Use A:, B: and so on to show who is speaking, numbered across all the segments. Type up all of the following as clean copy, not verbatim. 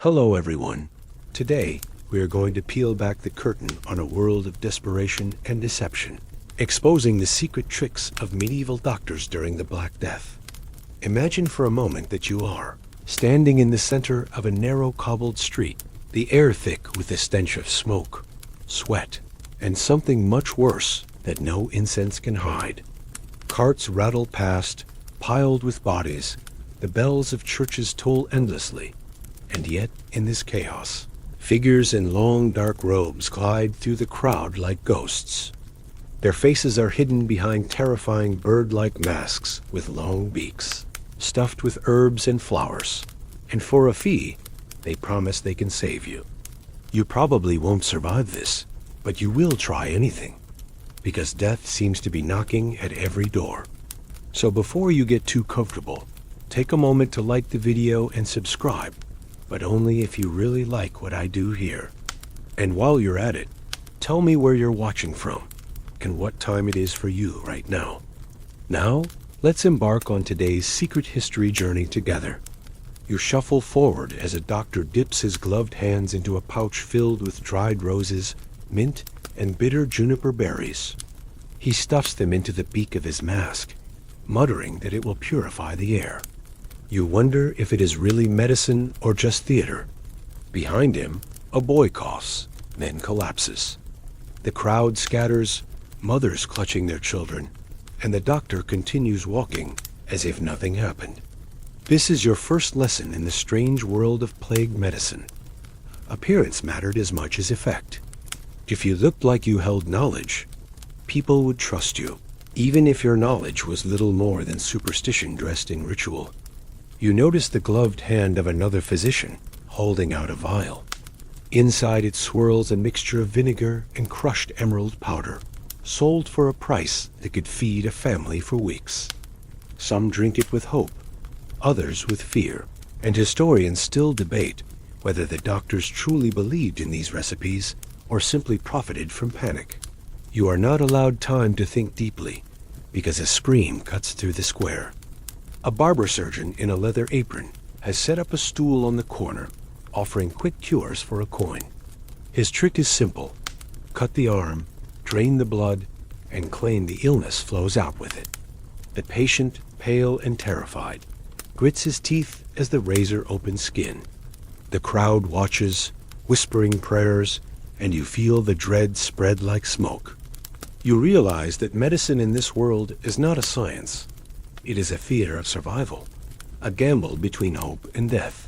A: Hello everyone. Today, we are going to peel back the curtain on a world of desperation and deception, exposing the secret tricks of medieval doctors during the Black Death. Imagine for a moment that you are standing in the center of a narrow cobbled street, the air thick with the stench of smoke, sweat, and something much worse that no incense can hide. Carts rattle past, piled with bodies. The bells of churches toll endlessly. And yet, in this chaos, figures in long dark robes glide through the crowd like ghosts. Their faces are hidden behind terrifying bird-like masks with long beaks, stuffed with herbs and flowers. And for a fee, they promise they can save you. You probably won't survive this, but you will try anything, because death seems to be knocking at every door. So before you get too comfortable, take a moment to like the video and subscribe, but only if you really like what I do here. And while you're at it, tell me where you're watching from and what time it is for you right now. Now, let's embark on today's secret history journey together. You shuffle forward as a doctor dips his gloved hands into a pouch filled with dried roses, mint, and bitter juniper berries. He stuffs them into the beak of his mask, muttering that it will purify the air. You wonder if it is really medicine or just theater. Behind him, a boy coughs, then collapses. The crowd scatters, mothers clutching their children, and the doctor continues walking as if nothing happened. This is your first lesson in the strange world of plague medicine. Appearance mattered as much as effect. If you looked like you held knowledge, people would trust you, even if your knowledge was little more than superstition dressed in ritual. You notice the gloved hand of another physician holding out a vial. Inside it swirls a mixture of vinegar and crushed emerald powder, sold for a price that could feed a family for weeks. Some drink it with hope, others with fear, and historians still debate whether the doctors truly believed in these recipes or simply profited from panic. You are not allowed time to think deeply, because a scream cuts through the square. A barber surgeon in a leather apron has set up a stool on the corner, offering quick cures for a coin. His trick is simple: cut the arm, drain the blood, and claim the illness flows out with it. The patient, pale and terrified, grits his teeth as the razor opens skin. The crowd watches, whispering prayers, and you feel the dread spread like smoke. You realize that medicine in this world is not a science. It is a theater of survival, a gamble between hope and death.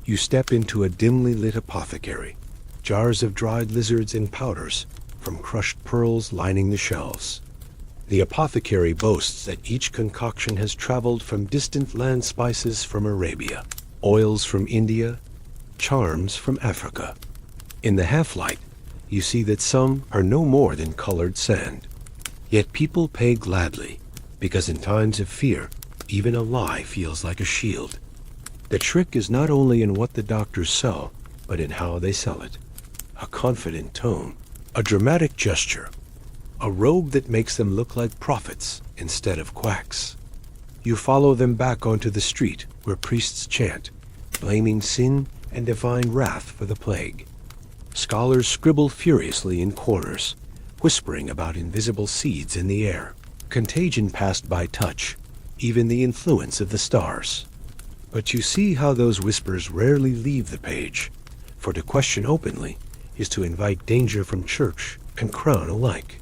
A: You step into a dimly lit apothecary, jars of dried lizards and powders from crushed pearls lining the shelves. The apothecary boasts that each concoction has traveled from distant land, spices from Arabia, oils from India, charms from Africa. In the half-light, you see that some are no more than colored sand. Yet people pay gladly, because in times of fear, even a lie feels like a shield. The trick is not only in what the doctors sell, but in how they sell it. A confident tone, a dramatic gesture, a robe that makes them look like prophets instead of quacks. You follow them back onto the street where priests chant, blaming sin and divine wrath for the plague. Scholars scribble furiously in corners, whispering about invisible seeds in the air. Contagion passed by touch, even the influence of the stars. But you see how those whispers rarely leave the page, for to question openly is to invite danger from church and crown alike.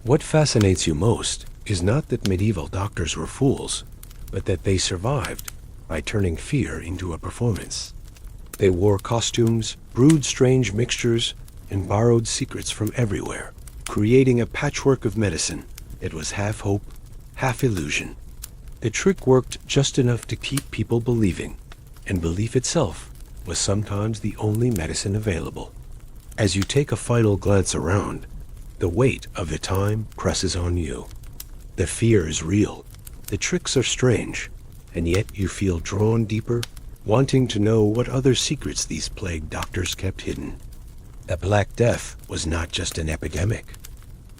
A: What fascinates you most is not that medieval doctors were fools, but that they survived by turning fear into a performance. They wore costumes, brewed strange mixtures, and borrowed secrets from everywhere, creating a patchwork of medicine. It was half hope, half illusion. The trick worked just enough to keep people believing, and belief itself was sometimes the only medicine available. As you take a final glance around, the weight of the time presses on you. The fear is real, the tricks are strange, and yet you feel drawn deeper, wanting to know what other secrets these plague doctors kept hidden. The Black Death was not just an epidemic.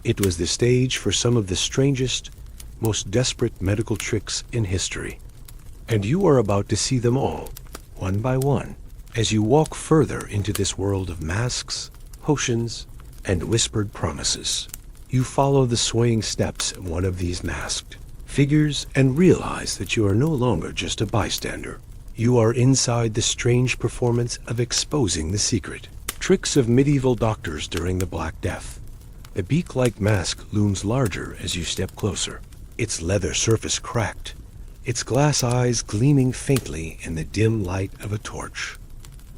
A: It was the stage for some of the strangest, most desperate medical tricks in history. And you are about to see them all, one by one, As you walk further into this world of masks, potions, and whispered promises, you follow the swaying steps of one of these masked figures and realize that you are no longer just a bystander. You are inside the strange performance of exposing the secret tricks of medieval doctors during the Black Death. The beak-like mask looms larger as you step closer, its leather surface cracked, its glass eyes gleaming faintly in the dim light of a torch.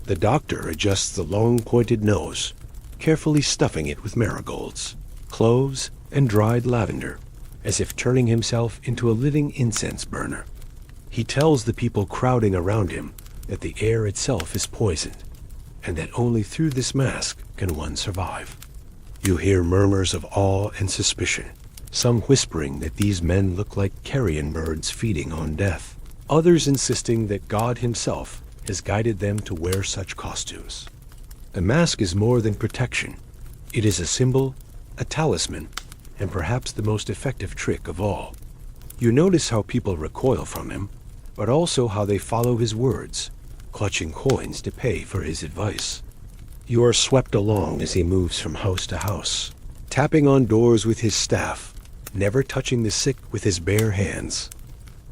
A: The doctor adjusts the long pointed nose, carefully stuffing it with marigolds, cloves, and dried lavender, as if turning himself into a living incense burner. He tells the people crowding around him that the air itself is poisoned, and that only through this mask can one survive. You hear murmurs of awe and suspicion, some whispering that these men look like carrion birds feeding on death, others insisting that God himself has guided them to wear such costumes. The mask is more than protection. It is a symbol, a talisman, and perhaps the most effective trick of all. You notice how people recoil from him, but also how they follow his words, clutching coins to pay for his advice. You are swept along as he moves from house to house, tapping on doors with his staff, never touching the sick with his bare hands.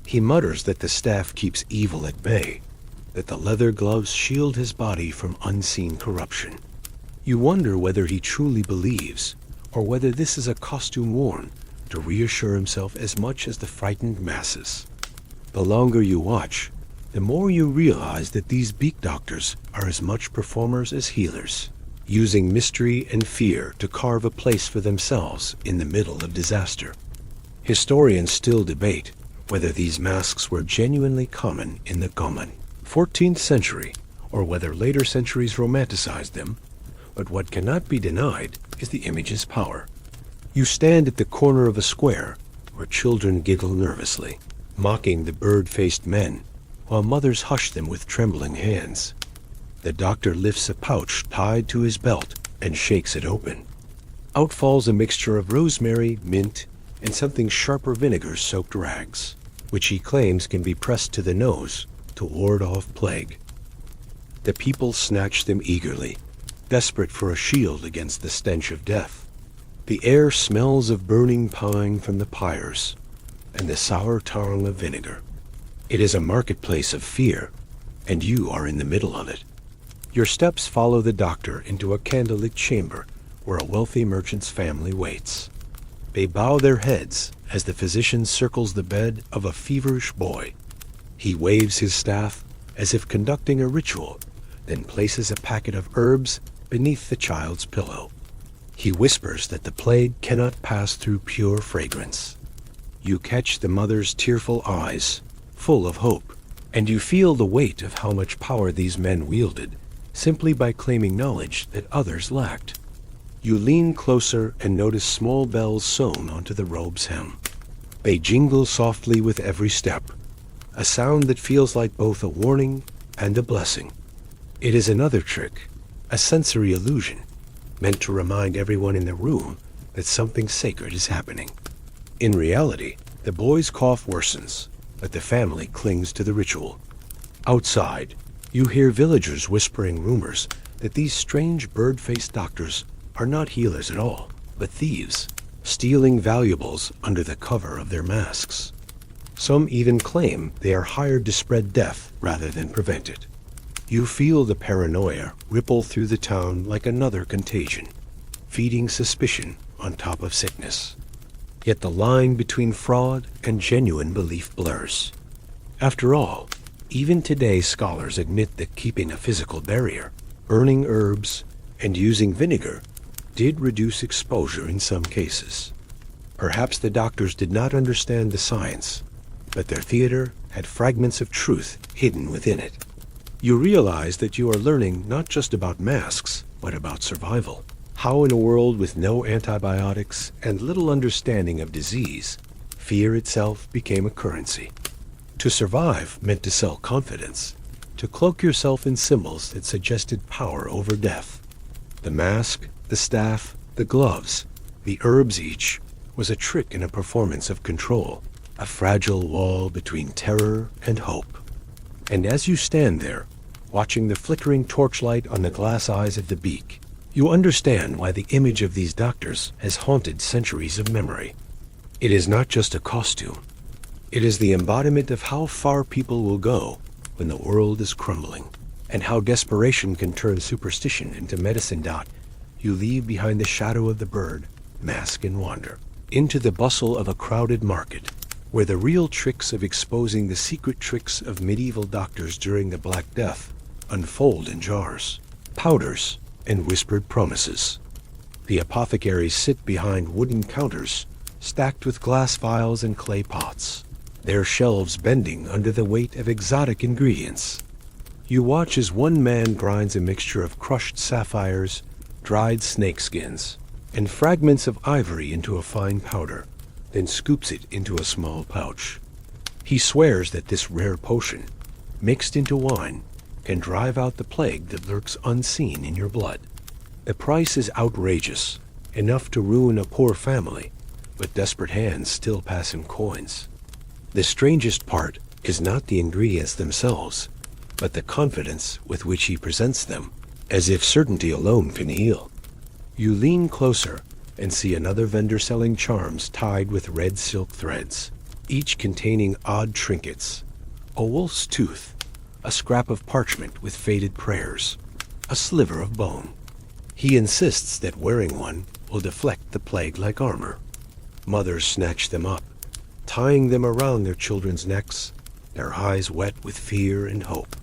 A: He mutters that the staff keeps evil at bay, that the leather gloves shield his body from unseen corruption. You wonder whether he truly believes, or whether this is a costume worn to reassure himself as much as the frightened masses. The longer you watch, the more you realize that these beak doctors are as much performers as healers, using mystery and fear to carve a place for themselves in the middle of disaster. Historians still debate whether these masks were genuinely common in the common 14th century, or whether later centuries romanticized them, but what cannot be denied is the image's power. You stand at the corner of a square where children giggle nervously, mocking the bird-faced men, while mothers hush them with trembling hands. The doctor lifts a pouch tied to his belt and shakes it open. Out falls a mixture of rosemary, mint, and something sharper vinegar-soaked rags, which he claims can be pressed to the nose to ward off plague. The people snatch them eagerly, desperate for a shield against the stench of death. The air smells of burning pine from the pyres, and the sour tongue of vinegar. It is a marketplace of fear, and you are in the middle of it. Your steps follow the doctor into a candlelit chamber where a wealthy merchant's family waits. They bow their heads as the physician circles the bed of a feverish boy. He waves his staff as if conducting a ritual, then places a packet of herbs beneath the child's pillow. He whispers that the plague cannot pass through pure fragrance. You catch the mother's tearful eyes, full of hope, and you feel the weight of how much power these men wielded, simply by claiming knowledge that others lacked. You lean closer and notice small bells sewn onto the robe's hem. They jingle softly with every step, a sound that feels like both a warning and a blessing. It is another trick, a sensory illusion, meant to remind everyone in the room that something sacred is happening. In reality, the boy's cough worsens, but the family clings to the ritual. Outside, you hear villagers whispering rumors that these strange bird-faced doctors are not healers at all, but thieves, stealing valuables under the cover of their masks. Some even claim they are hired to spread death rather than prevent it. You feel the paranoia ripple through the town like another contagion, feeding suspicion on top of sickness. Yet the line between fraud and genuine belief blurs. After all, even today scholars admit that keeping a physical barrier, burning herbs, and using vinegar did reduce exposure in some cases. Perhaps the doctors did not understand the science, but their theater had fragments of truth hidden within it. You realize that you are learning not just about masks, but about survival. How in a world with no antibiotics and little understanding of disease, fear itself became a currency. To survive meant to sell confidence, to cloak yourself in symbols that suggested power over death. The mask, the staff, the gloves, the herbs each, was a trick and a performance of control, a fragile wall between terror and hope. And as you stand there, watching the flickering torchlight on the glass eyes of the beak. You understand why the image of these doctors has haunted centuries of memory. It is not just a costume. It is the embodiment of how far people will go when the world is crumbling, and how desperation can turn superstition into medicine. You leave behind the shadow of the bird, mask and wander, into the bustle of a crowded market, where the real tricks of exposing the secret tricks of medieval doctors during the Black Death unfold in jars, powders, and whispered promises. The apothecaries sit behind wooden counters, stacked with glass vials and clay pots, their shelves bending under the weight of exotic ingredients. You watch as one man grinds a mixture of crushed sapphires, dried snakeskins, and fragments of ivory into a fine powder, then scoops it into a small pouch. He swears that this rare potion, mixed into wine, can drive out the plague that lurks unseen in your blood. The price is outrageous, enough to ruin a poor family, but desperate hands still pass him coins. The strangest part is not the ingredients themselves, but the confidence with which he presents them, as if certainty alone can heal. You lean closer and see another vendor selling charms tied with red silk threads, each containing odd trinkets: a wolf's tooth, a scrap of parchment with faded prayers, a sliver of bone. He insists that wearing one will deflect the plague like armor. Mothers snatch them up, tying them around their children's necks, their eyes wet with fear and hope.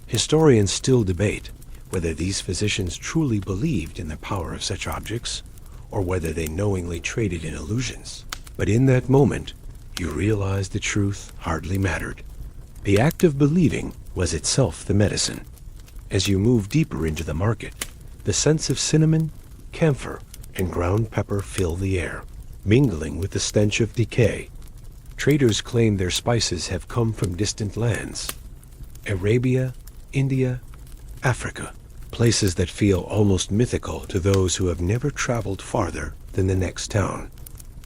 A: Historians still debate whether these physicians truly believed in the power of such objects, or whether they knowingly traded in illusions. But in that moment, you realize the truth hardly mattered. The act of believing was itself the medicine. As you move deeper into the market, the scents of cinnamon, camphor, and ground pepper fill the air, mingling with the stench of decay. Traders claim their spices have come from distant lands: Arabia, India, Africa, places that feel almost mythical to those who have never traveled farther than the next town.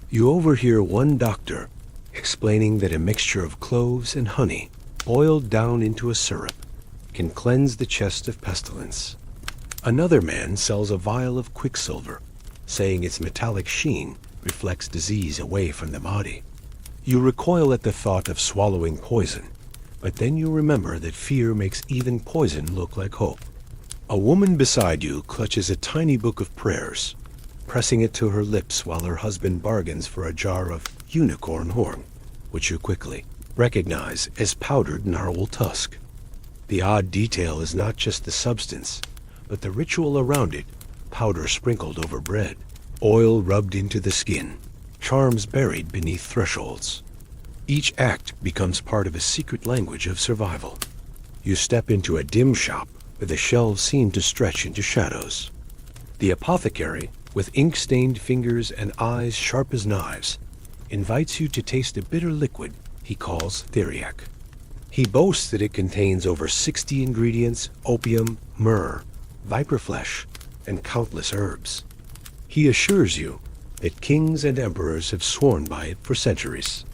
A: You overhear one doctor explaining that a mixture of cloves and honey, boiled down into a syrup, can cleanse the chest of pestilence. Another man sells a vial of quicksilver, saying its metallic sheen reflects disease away from the body. You recoil at the thought of swallowing poison, but then you remember that fear makes even poison look like hope. A woman beside you clutches a tiny book of prayers, pressing it to her lips while her husband bargains for a jar of unicorn horn, which you quickly recognize as powdered narwhal tusk. The odd detail is not just the substance, but the ritual around it: powder sprinkled over bread, oil rubbed into the skin, charms buried beneath thresholds. Each act becomes part of a secret language of survival. You step into a dim shop where the shelves seem to stretch into shadows. The apothecary, with ink-stained fingers and eyes sharp as knives, invites you to taste a bitter liquid he calls theriac. He boasts that it contains over 60 ingredients: opium, myrrh, viper flesh, and countless herbs. He assures you that kings and emperors have sworn by it for centuries.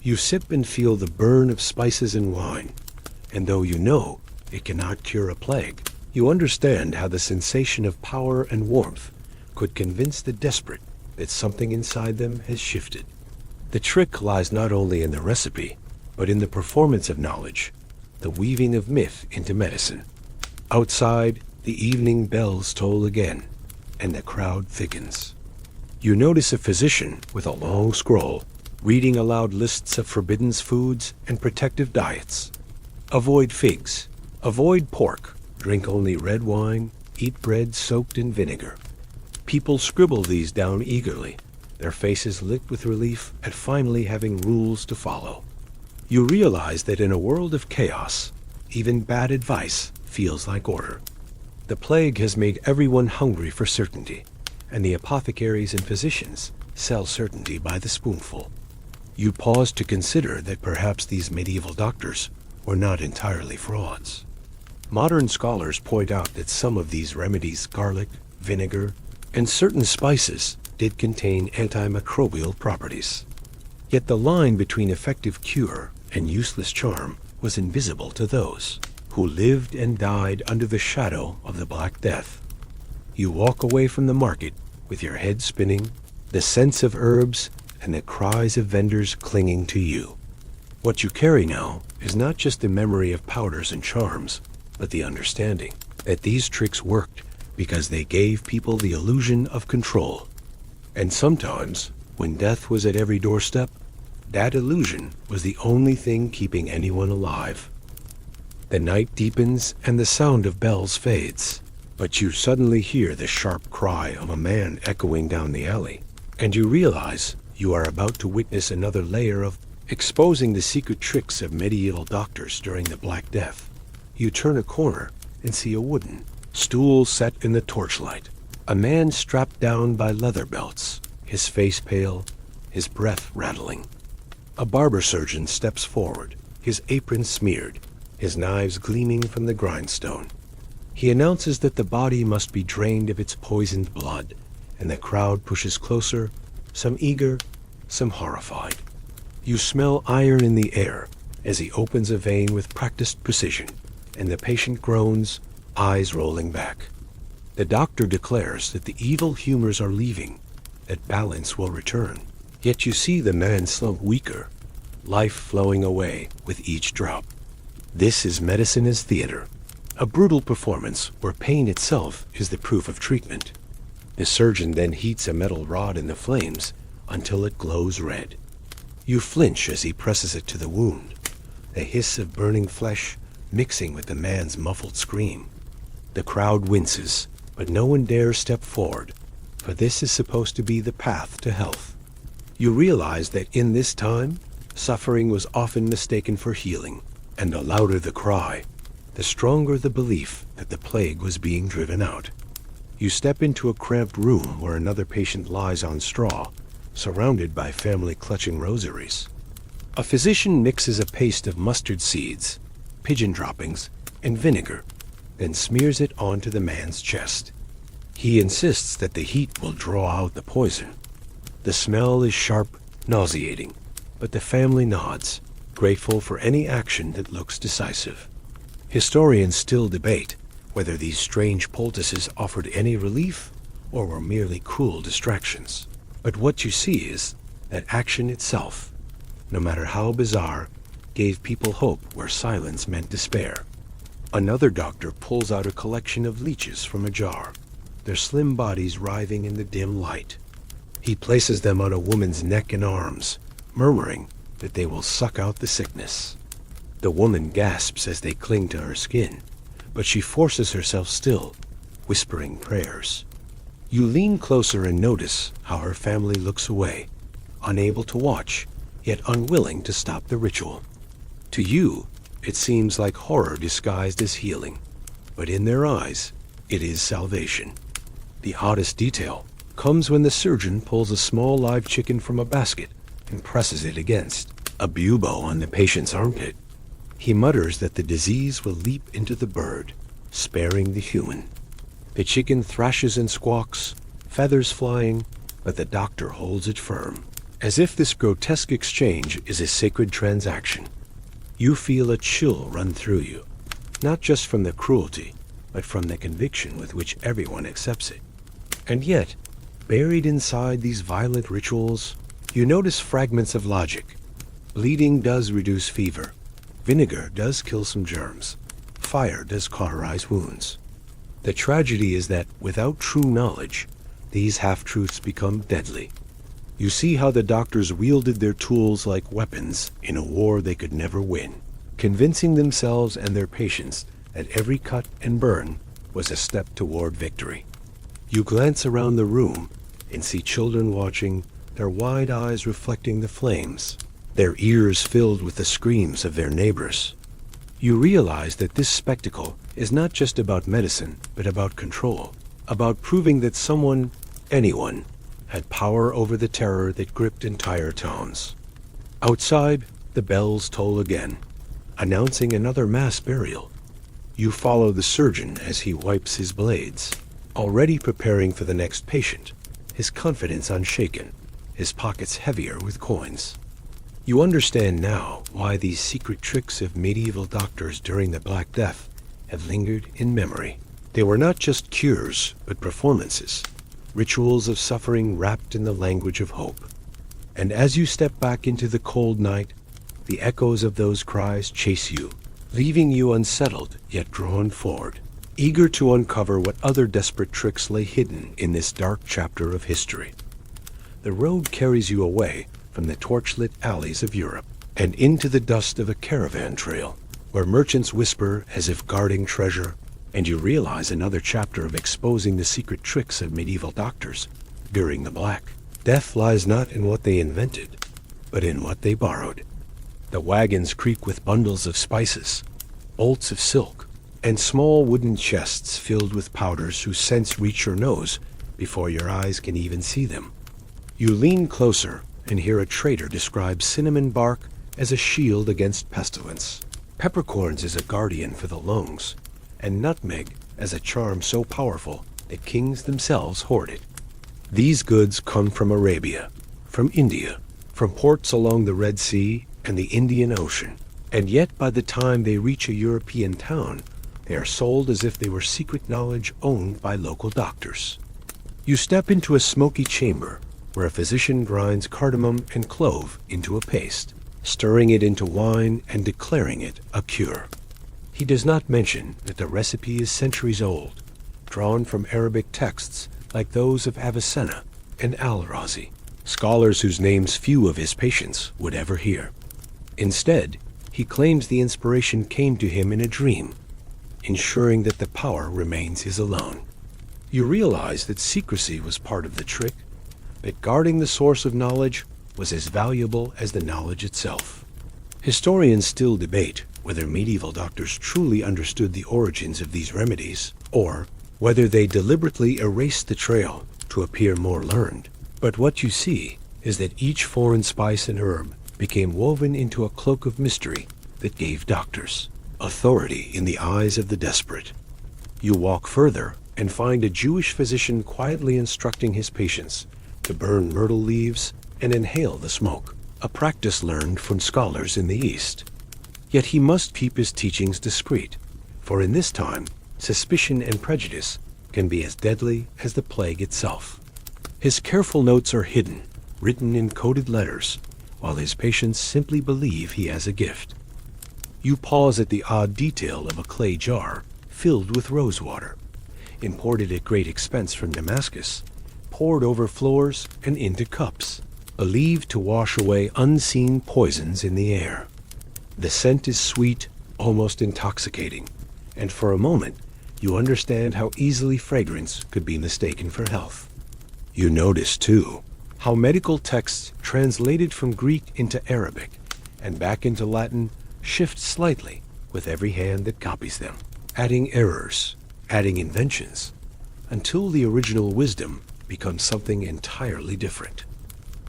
A: You sip and feel the burn of spices and wine, and though you know it cannot cure a plague, you understand how the sensation of power and warmth could convince the desperate that something inside them has shifted. The trick lies not only in the recipe, but in the performance of knowledge, the weaving of myth into medicine. Outside, the evening bells toll again, and the crowd thickens. You notice a physician with a long scroll, reading aloud lists of forbidden foods and protective diets. Avoid figs, avoid pork, drink only red wine, eat bread soaked in vinegar. People scribble these down eagerly, their faces lit with relief at finally having rules to follow. You realize that in a world of chaos, even bad advice feels like order. The plague has made everyone hungry for certainty, and the apothecaries and physicians sell certainty by the spoonful. You pause to consider that perhaps these medieval doctors were not entirely frauds. Modern scholars point out that some of these remedies, garlic, vinegar, and certain spices, did contain antimicrobial properties. Yet the line between effective cure and useless charm was invisible to those who lived and died under the shadow of the Black Death. You walk away from the market with your head spinning, the scents of herbs and the cries of vendors clinging to you. What you carry now is not just the memory of powders and charms, but the understanding that these tricks worked because they gave people the illusion of control. And sometimes, when death was at every doorstep, that illusion was the only thing keeping anyone alive. The night deepens and the sound of bells fades, but you suddenly hear the sharp cry of a man echoing down the alley, and you realize you are about to witness another layer of exposing the secret tricks of medieval doctors during the Black Death. You turn a corner and see a wooden stool set in the torchlight, a man strapped down by leather belts, his face pale, his breath rattling. A barber surgeon steps forward, his apron smeared, his knives gleaming from the grindstone. He announces that the body must be drained of its poisoned blood, and the crowd pushes closer, some eager, some horrified. You smell iron in the air as he opens a vein with practiced precision, and the patient groans, eyes rolling back. The doctor declares that the evil humors are leaving, that balance will return. Yet you see the man slump weaker, life flowing away with each drop. This is medicine as theater, a brutal performance where pain itself is the proof of treatment. The surgeon then heats a metal rod in the flames until it glows red. You flinch as he presses it to the wound, the hiss of burning flesh mixing with the man's muffled scream. The crowd winces, but no one dares step forward, for this is supposed to be the path to health. You realize that in this time, suffering was often mistaken for healing, and the louder the cry, the stronger the belief that the plague was being driven out. You step into a cramped room where another patient lies on straw, surrounded by family clutching rosaries. A physician mixes a paste of mustard seeds, pigeon droppings, and vinegar, then smears it onto the man's chest. He insists that the heat will draw out the poison. The smell is sharp, nauseating, but the family nods, grateful for any action that looks decisive. Historians still debate whether these strange poultices offered any relief or were merely cruel distractions. But what you see is that action itself, no matter how bizarre, gave people hope where silence meant despair. Another doctor pulls out a collection of leeches from a jar, their slim bodies writhing in the dim light. He places them on a woman's neck and arms, murmuring that they will suck out the sickness. The woman gasps as they cling to her skin, but she forces herself still, whispering prayers. You lean closer and notice how her family looks away, unable to watch, yet unwilling to stop the ritual. To you, it seems like horror disguised as healing, but in their eyes, it is salvation. The oddest detail comes when the surgeon pulls a small live chicken from a basket and presses it against a bubo on the patient's armpit. He mutters that the disease will leap into the bird, sparing the human. The chicken thrashes and squawks, feathers flying, but the doctor holds it firm, as if this grotesque exchange is a sacred transaction. You feel a chill run through you, not just from the cruelty, but from the conviction with which everyone accepts it. And yet, buried inside these violent rituals, you notice fragments of logic. Bleeding does reduce fever. Vinegar does kill some germs. Fire does cauterize wounds. The tragedy is that without true knowledge, these half-truths become deadly. You see how the doctors wielded their tools like weapons in a war they could never win, convincing themselves and their patients that every cut and burn was a step toward victory. You glance around the room and see children watching, their wide eyes reflecting the flames, their ears filled with the screams of their neighbors. You realize that this spectacle is not just about medicine, but about control, about proving that someone, anyone, had power over the terror that gripped entire towns. Outside, the bells toll again, announcing another mass burial. You follow the surgeon as he wipes his blades, already preparing for the next patient, his confidence unshaken, his pockets heavier with coins. You understand now why these secret tricks of medieval doctors during the Black Death have lingered in memory. They were not just cures, but performances, rituals of suffering wrapped in the language of hope. And as you step back into the cold night, the echoes of those cries chase you, leaving you unsettled yet drawn forward, eager to uncover what other desperate tricks lay hidden in this dark chapter of history. The road carries you away from the torchlit alleys of Europe and into the dust of a caravan trail, where merchants whisper as if guarding treasure, and you realize another chapter of exposing the secret tricks of medieval doctors during the Black Death lies not in what they invented, but in what they borrowed. The wagons creak with bundles of spices, bolts of silk, and small wooden chests filled with powders whose scents reach your nose before your eyes can even see them. You lean closer and hear a trader describe cinnamon bark as a shield against pestilence, peppercorns as a guardian for the lungs, and nutmeg as a charm so powerful that kings themselves hoard it. These goods come from Arabia, from India, from ports along the Red Sea and the Indian Ocean, and yet by the time they reach a European town, they are sold as if they were secret knowledge owned by local doctors. You step into a smoky chamber where a physician grinds cardamom and clove into a paste, stirring it into wine and declaring it a cure. He does not mention that the recipe is centuries old, drawn from Arabic texts like those of Avicenna and Al-Razi, scholars whose names few of his patients would ever hear. Instead, he claims the inspiration came to him in a dream, ensuring that the power remains his alone. You realize that secrecy was part of the trick, that guarding the source of knowledge was as valuable as the knowledge itself. Historians still debate whether medieval doctors truly understood the origins of these remedies, or whether they deliberately erased the trail to appear more learned. But what you see is that each foreign spice and herb became woven into a cloak of mystery that gave doctors authority in the eyes of the desperate. You walk further and find a Jewish physician quietly instructing his patients to burn myrtle leaves and inhale the smoke, a practice learned from scholars in the East. Yet he must keep his teachings discreet, for in this time, suspicion and prejudice can be as deadly as the plague itself. His careful notes are hidden, written in coded letters, while his patients simply believe he has a gift. You pause at the odd detail of a clay jar filled with rosewater, imported at great expense from Damascus, poured over floors and into cups, believed to wash away unseen poisons in the air. The scent is sweet, almost intoxicating, and for a moment you understand how easily fragrance could be mistaken for health. You notice, too, how medical texts translated from Greek into Arabic and back into Latin shift slightly with every hand that copies them, adding errors, adding inventions, until the original wisdom becomes something entirely different.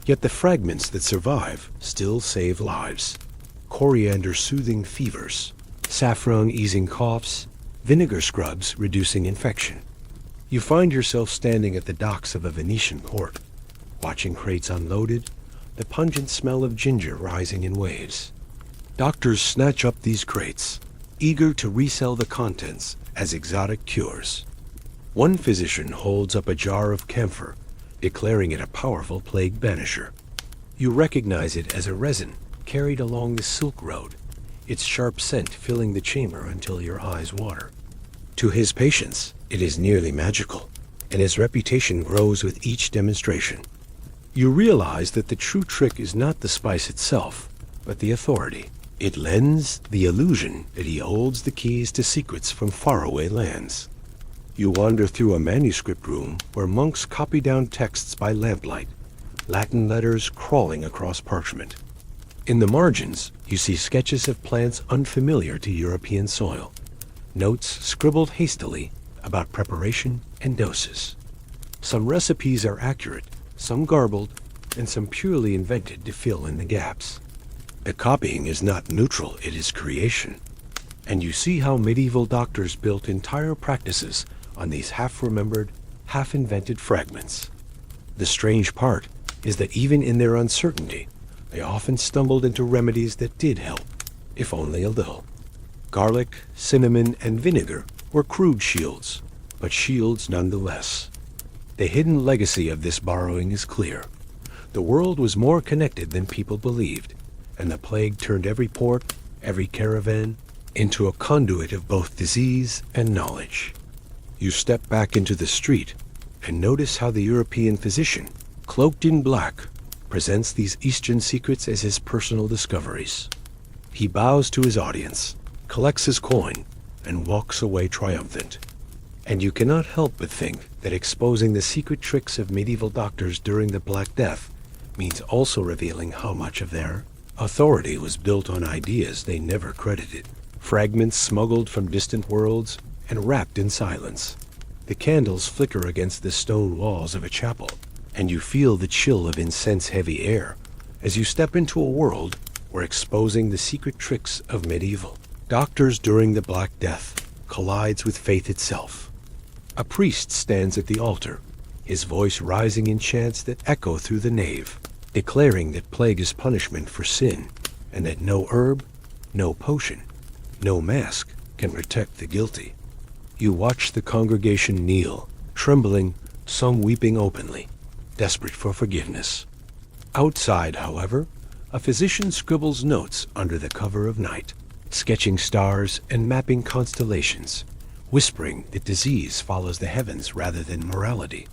A: Yet the fragments that survive still save lives. Coriander soothing fevers, saffron easing coughs, vinegar scrubs reducing infection. You find yourself standing at the docks of a Venetian port, watching crates unloaded, the pungent smell of ginger rising in waves. Doctors snatch up these crates, eager to resell the contents as exotic cures. One physician holds up a jar of camphor, declaring it a powerful plague banisher. You recognize it as a resin carried along the Silk Road, its sharp scent filling the chamber until your eyes water. To his patients, it is nearly magical, and his reputation grows with each demonstration. You realize that the true trick is not the spice itself, but the authority. It lends the illusion that he holds the keys to secrets from faraway lands. You wander through a manuscript room where monks copy down texts by lamplight, Latin letters crawling across parchment. In the margins, you see sketches of plants unfamiliar to European soil, notes scribbled hastily about preparation and doses. Some recipes are accurate, some garbled, and some purely invented to fill in the gaps. The copying is not neutral, it is creation. And you see how medieval doctors built entire practices on these half-remembered, half-invented fragments. The strange part is that even in their uncertainty, they often stumbled into remedies that did help, if only a little. Garlic, cinnamon, and vinegar were crude shields, but shields nonetheless. The hidden legacy of this borrowing is clear. The world was more connected than people believed, and the plague turned every port, every caravan, into a conduit of both disease and knowledge. You step back into the street and notice how the European physician, cloaked in black, presents these Eastern secrets as his personal discoveries. He bows to his audience, collects his coin, and walks away triumphant. And you cannot help but think that exposing the secret tricks of medieval doctors during the Black Death means also revealing how much of their authority was built on ideas they never credited, fragments smuggled from distant worlds and wrapped in silence. The candles flicker against the stone walls of a chapel, and you feel the chill of incense-heavy air as you step into a world where exposing the secret tricks of medieval doctors during the Black Death collides with faith itself. A priest stands at the altar, his voice rising in chants that echo through the nave, declaring that plague is punishment for sin, and that no herb, no potion, no mask can protect the guilty. You watch the congregation kneel, trembling, some weeping openly, desperate for forgiveness. Outside, however, a physician scribbles notes under the cover of night, sketching stars and mapping constellations, whispering that disease follows the heavens rather than morality.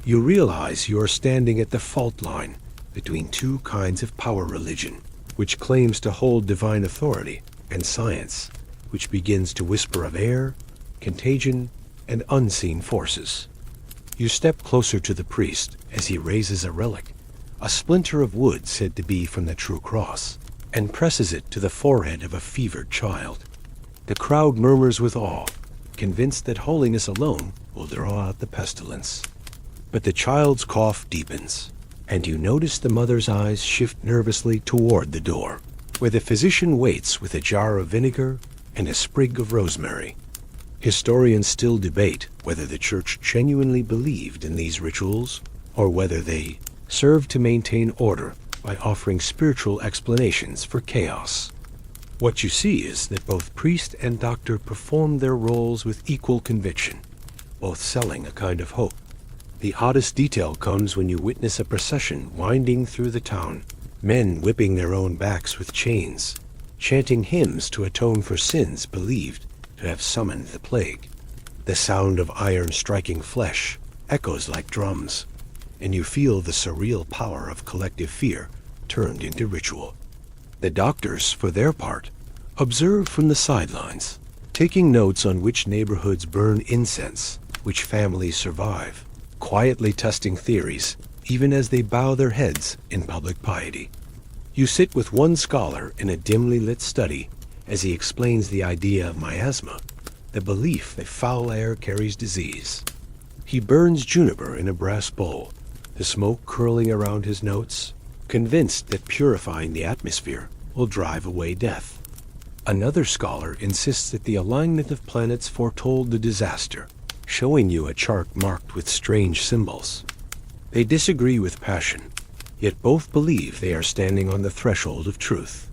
A: You realize you are standing at the fault line between two kinds of power religion, which claims to hold divine authority, and science, which begins to whisper of air, contagion, and unseen forces. You step closer to the priest as he raises a relic, a splinter of wood said to be from the true cross, and presses it to the forehead of a fevered child. The crowd murmurs with awe, convinced that holiness alone will draw out the pestilence. But the child's cough deepens, and you notice the mother's eyes shift nervously toward the door, where the physician waits with a jar of vinegar and a sprig of rosemary. Historians still debate whether the church genuinely believed in these rituals, or whether they served to maintain order by offering spiritual explanations for chaos. What you see is that both priest and doctor performed their roles with equal conviction, both selling a kind of hope. The oddest detail comes when you witness a procession winding through the town, men whipping their own backs with chains, chanting hymns to atone for sins believed to have summoned the plague. The sound of iron striking flesh echoes like drums, and you feel the surreal power of collective fear turned into ritual. The doctors, for their part, observe from the sidelines, taking notes on which neighborhoods burn incense, which families survive, quietly testing theories, even as they bow their heads in public piety. You sit with one scholar in a dimly lit study as he explains the idea of miasma, the belief that foul air carries disease. He burns juniper in a brass bowl, the smoke curling around his notes, convinced that purifying the atmosphere will drive away death. Another scholar insists that the alignment of planets foretold the disaster, showing you a chart marked with strange symbols. They disagree with passion, yet both believe they are standing on the threshold of truth.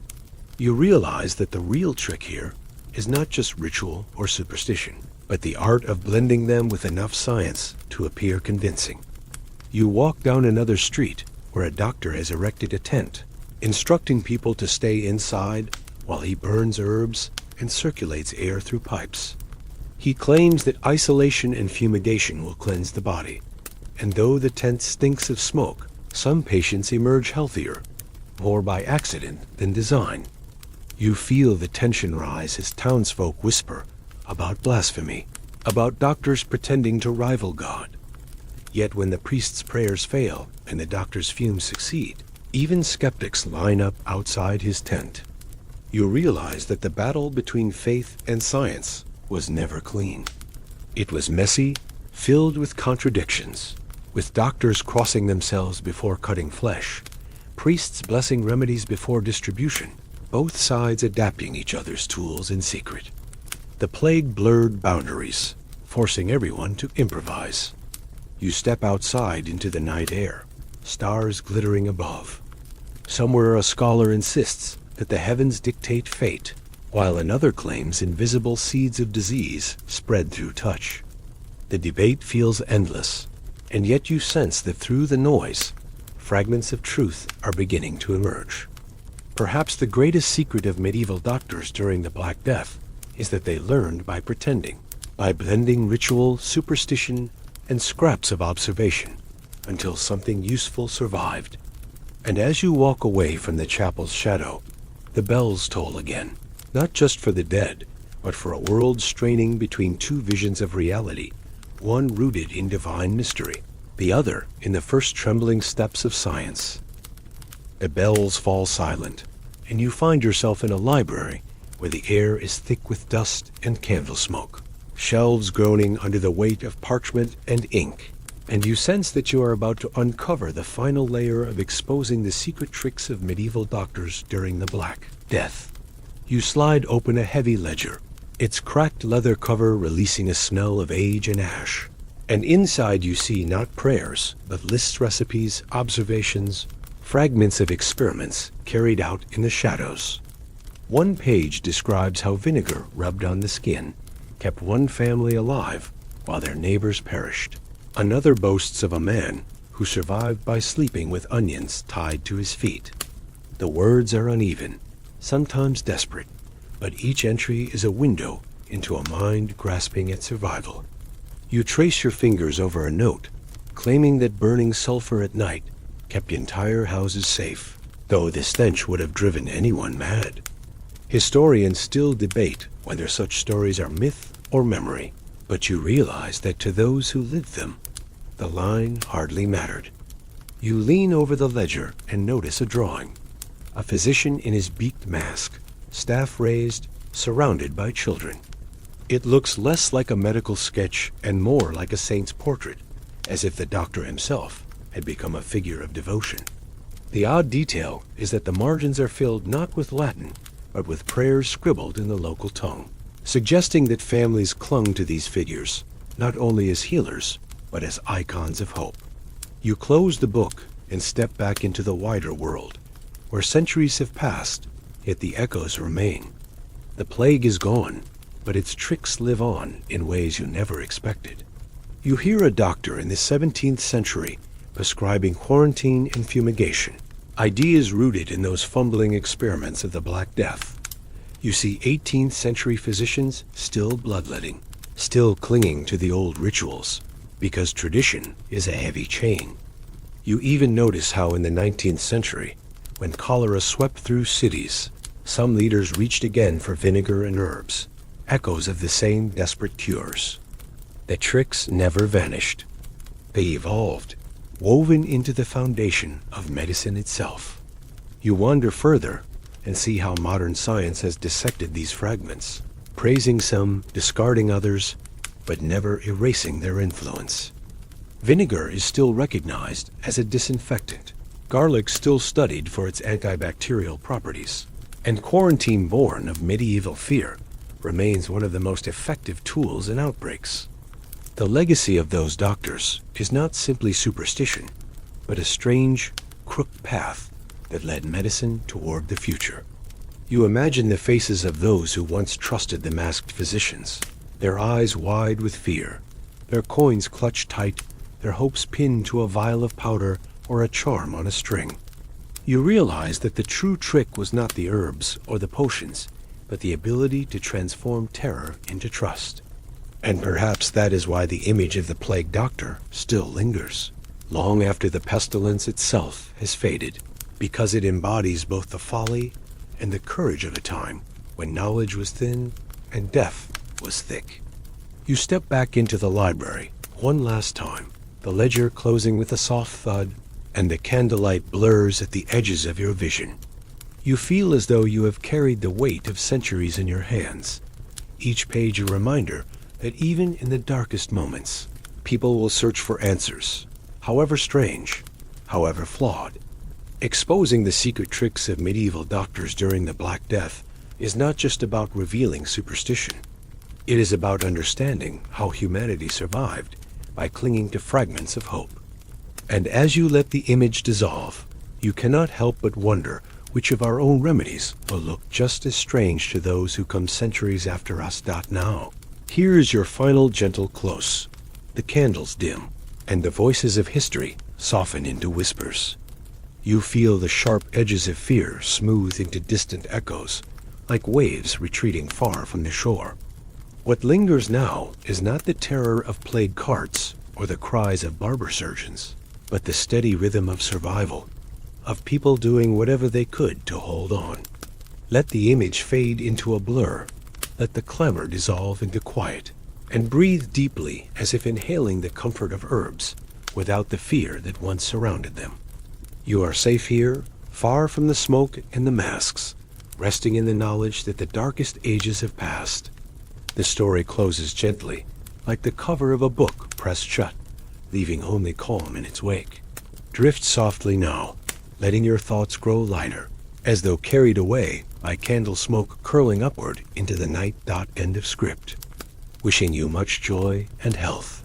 A: You realize that the real trick here is not just ritual or superstition, but the art of blending them with enough science to appear convincing. You walk down another street where a doctor has erected a tent, instructing people to stay inside while he burns herbs and circulates air through pipes. He claims that isolation and fumigation will cleanse the body, and though the tent stinks of smoke, some patients emerge healthier, more by accident than design. You feel the tension rise as townsfolk whisper about blasphemy, about doctors pretending to rival God. Yet when the priest's prayers fail and the doctor's fumes succeed, even skeptics line up outside his tent. You realize that the battle between faith and science was never clean. It was messy, filled with contradictions, with doctors crossing themselves before cutting flesh, priests blessing remedies before distribution, both sides adapting each other's tools in secret. The plague blurred boundaries, forcing everyone to improvise. You step outside into the night air, stars glittering above. Somewhere a scholar insists that the heavens dictate fate, while another claims invisible seeds of disease spread through touch. The debate feels endless, and yet you sense that through the noise, fragments of truth are beginning to emerge. Perhaps the greatest secret of medieval doctors during the Black Death is that they learned by pretending, by blending ritual, superstition, and scraps of observation, until something useful survived. And as you walk away from the chapel's shadow, the bells toll again, not just for the dead, but for a world straining between two visions of reality, one rooted in divine mystery, the other in the first trembling steps of science. The bells fall silent, and you find yourself in a library where the air is thick with dust and candle smoke, shelves groaning under the weight of parchment and ink, and you sense that you are about to uncover the final layer of exposing the secret tricks of medieval doctors during the Black Death. You slide open a heavy ledger, its cracked leather cover releasing a smell of age and ash, and inside you see not prayers, but lists, recipes, observations, fragments of experiments carried out in the shadows. One page describes how vinegar rubbed on the skin kept one family alive while their neighbors perished. Another boasts of a man who survived by sleeping with onions tied to his feet. The words are uneven, sometimes desperate, but each entry is a window into a mind grasping at survival. You trace your fingers over a note, claiming that burning sulfur at night kept entire houses safe, though the stench would have driven anyone mad. Historians still debate whether such stories are myth or memory, but you realize that to those who lived them, the line hardly mattered. You lean over the ledger and notice a drawing. A physician in his beaked mask, staff raised, surrounded by children. It looks less like a medical sketch and more like a saint's portrait, as if the doctor himself had become a figure of devotion. The odd detail is that the margins are filled not with Latin, but with prayers scribbled in the local tongue, suggesting that families clung to these figures, not only as healers, but as icons of hope. You close the book and step back into the wider world, where centuries have passed, yet the echoes remain. The plague is gone, but its tricks live on in ways you never expected. You hear a doctor in the 17th century prescribing quarantine and fumigation, ideas rooted in those fumbling experiments of the Black Death. You see 18th century physicians still bloodletting, still clinging to the old rituals, because tradition is a heavy chain. You even notice how in the 19th century, when cholera swept through cities, some leaders reached again for vinegar and herbs, echoes of the same desperate cures. The tricks never vanished. They evolved, woven into the foundation of medicine itself. You wander further and see how modern science has dissected these fragments, praising some, discarding others, but never erasing their influence. Vinegar is still recognized as a disinfectant, garlic still studied for its antibacterial properties, and quarantine, born of medieval fear, remains one of the most effective tools in outbreaks. The legacy of those doctors is not simply superstition, but a strange, crooked path that led medicine toward the future. You imagine the faces of those who once trusted the masked physicians, their eyes wide with fear, their coins clutched tight, their hopes pinned to a vial of powder or a charm on a string. You realize that the true trick was not the herbs or the potions, but the ability to transform terror into trust. And perhaps that is why the image of the plague doctor still lingers, long after the pestilence itself has faded, because it embodies both the folly and the courage of a time when knowledge was thin and death was thick. You step back into the library one last time, the ledger closing with a soft thud, and the candlelight blurs at the edges of your vision. You feel as though you have carried the weight of centuries in your hands, each page a reminder that even in the darkest moments, people will search for answers, however strange, however flawed. Exposing the secret tricks of medieval doctors during the Black Death is not just about revealing superstition. It is about understanding how humanity survived by clinging to fragments of hope. And as you let the image dissolve, You cannot help but wonder which of our own remedies will look just as strange to those who come centuries after us. Now, here is your final gentle close. The candles dim, and the voices of history soften into whispers. You feel the sharp edges of fear smooth into distant echoes, like waves retreating far from the shore. What lingers now is not the terror of plague carts or the cries of barber surgeons, but the steady rhythm of survival, of people doing whatever they could to hold on. Let the image fade into a blur. Let the clamor dissolve into quiet, and breathe deeply as if inhaling the comfort of herbs without the fear that once surrounded them. You are safe here, far from the smoke and the masks, resting in the knowledge that the darkest ages have passed. The story closes gently, like the cover of a book pressed shut, leaving only calm in its wake. Drift softly now, letting your thoughts grow lighter, as though carried away by candle smoke curling upward into the night. End of script. Wishing you much joy and health.